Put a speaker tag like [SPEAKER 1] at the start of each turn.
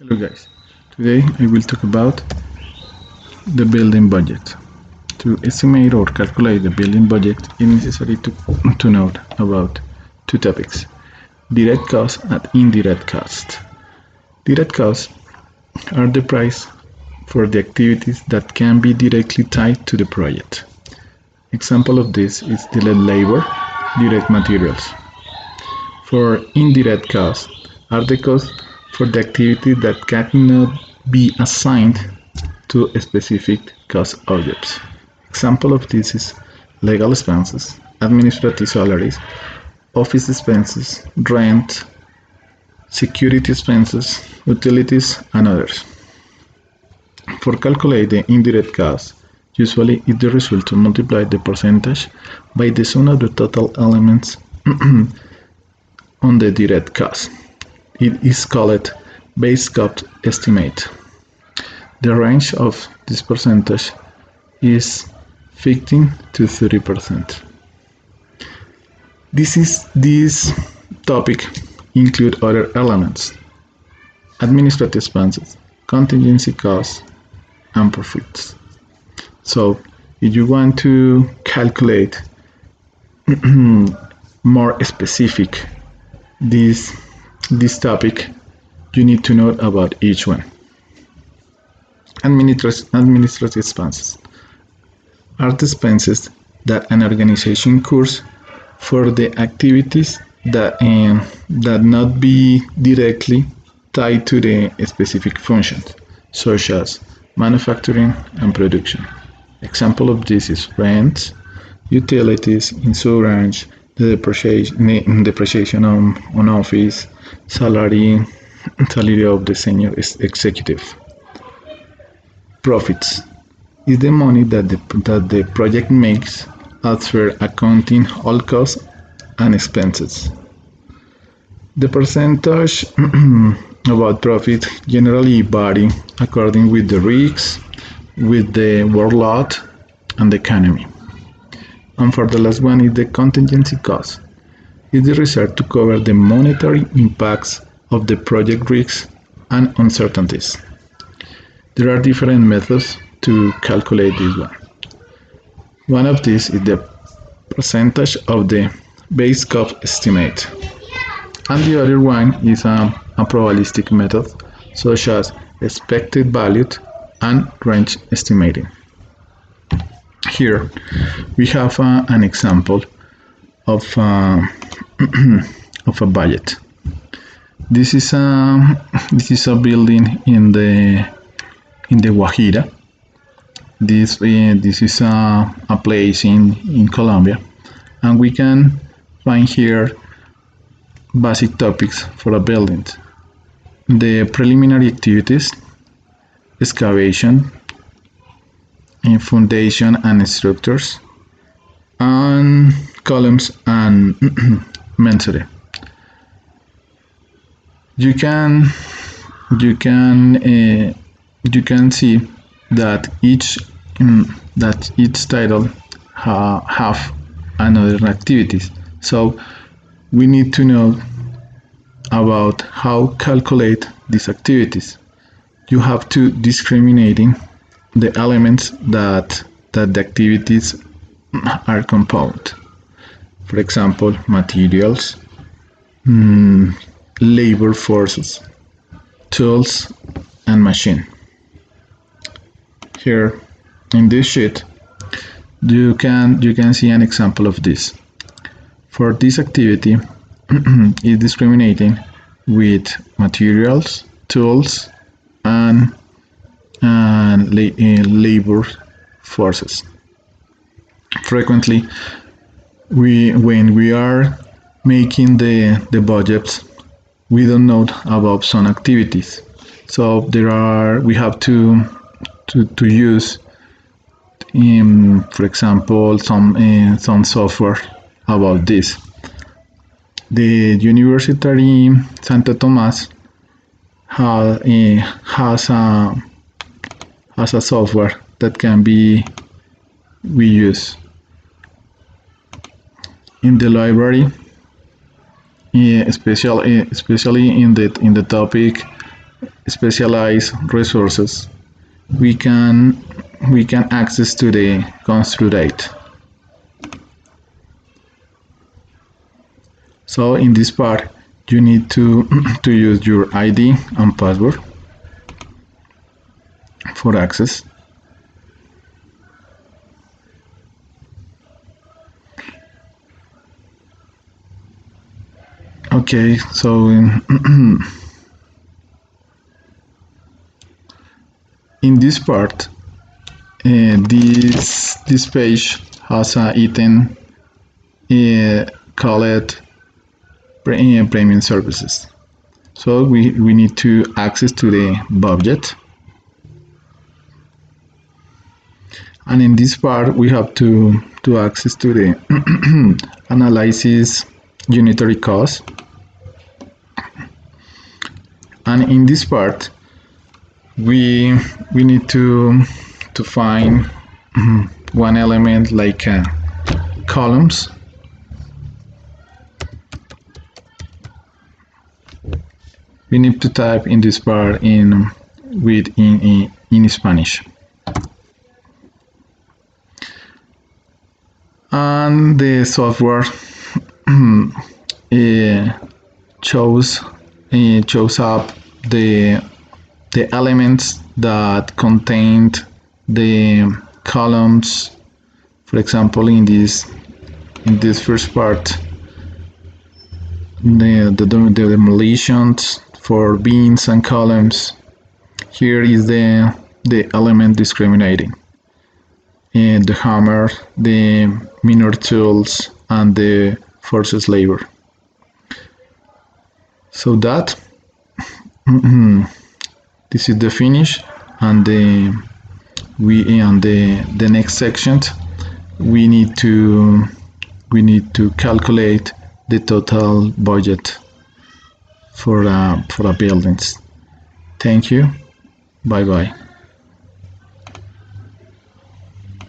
[SPEAKER 1] Hello guys, today I will talk about the building budget. To estimate or calculate the building budget, it is necessary to note about two topics, direct costs and indirect costs. Direct costs are the price for the activities that can be directly tied to the project. Example of this is direct labor, direct materials. For indirect costs are the costs for the activity that cannot be assigned to specific cost objects. Example of this is legal expenses, administrative salaries, office expenses, rent, security expenses, utilities, and others. For calculate the indirect cost, usually it's the result to multiply the percentage by the sum of the total elements on the direct cost. It is called base cost estimate. The range of this percentage is 15 to 30%. This topic include other elements, administrative expenses, contingency costs, and profits. So if you want to calculate more specific this topic, you need to know about each one. Administrative expenses are the expenses that an organization incurs for the activities that not be directly tied to the specific functions, such as manufacturing and production. Example of this is rent, utilities, insurance, the depreciation on office, salary of the senior executive. Profits is the money that the project makes after accounting all costs and expenses. The percentage about profit generally vary according with the risks, with the workload, and the economy. And for the last one is the contingency cost. It's the reserve to cover the monetary impacts of the project risks and uncertainties. There are different methods to calculate this one. One of these is the percentage of the base cost estimate. And the other one is a probabilistic method, such as expected value and range estimating. Here we have an example of of a budget. This is a building in the Guajira. This is a place in Colombia, and we can find here basic topics for a building. The preliminary activities, excavation, foundation and structures, and columns and masonry. You can see that each title have another activities. So we need to know about how calculate these activities. You have to discriminating the elements that the activities are compound. For example, materials, labor forces, tools, and machine. Here in this sheet, you can see an example of this. For this activity, is discriminating with materials, tools, and labor forces. Frequently, when we are making the budgets, we don't know about some activities. So we have to use, for example, some software about this. The University Santo Tomás has a software that can be we use in the library, especially in the topic specialized resources, we can access to the construct date. So in this part, you need to use your ID and password for access. Okay, so in this part, this page has an item called premium services. So we need to access to the Bubget, and in this part we have to access to the analysis unitary cost, and in this part we need to find one element like columns. We need to type in this part in Spanish, and the software shows up the elements that contained the columns. For example, in this first part, the demolitions for beams and columns. Here is the element discriminating, and the hammer, the minor tools, and the forces labor. So that this is the finish, and the next section we need to calculate the total budget for buildings. Thank you. Bye bye.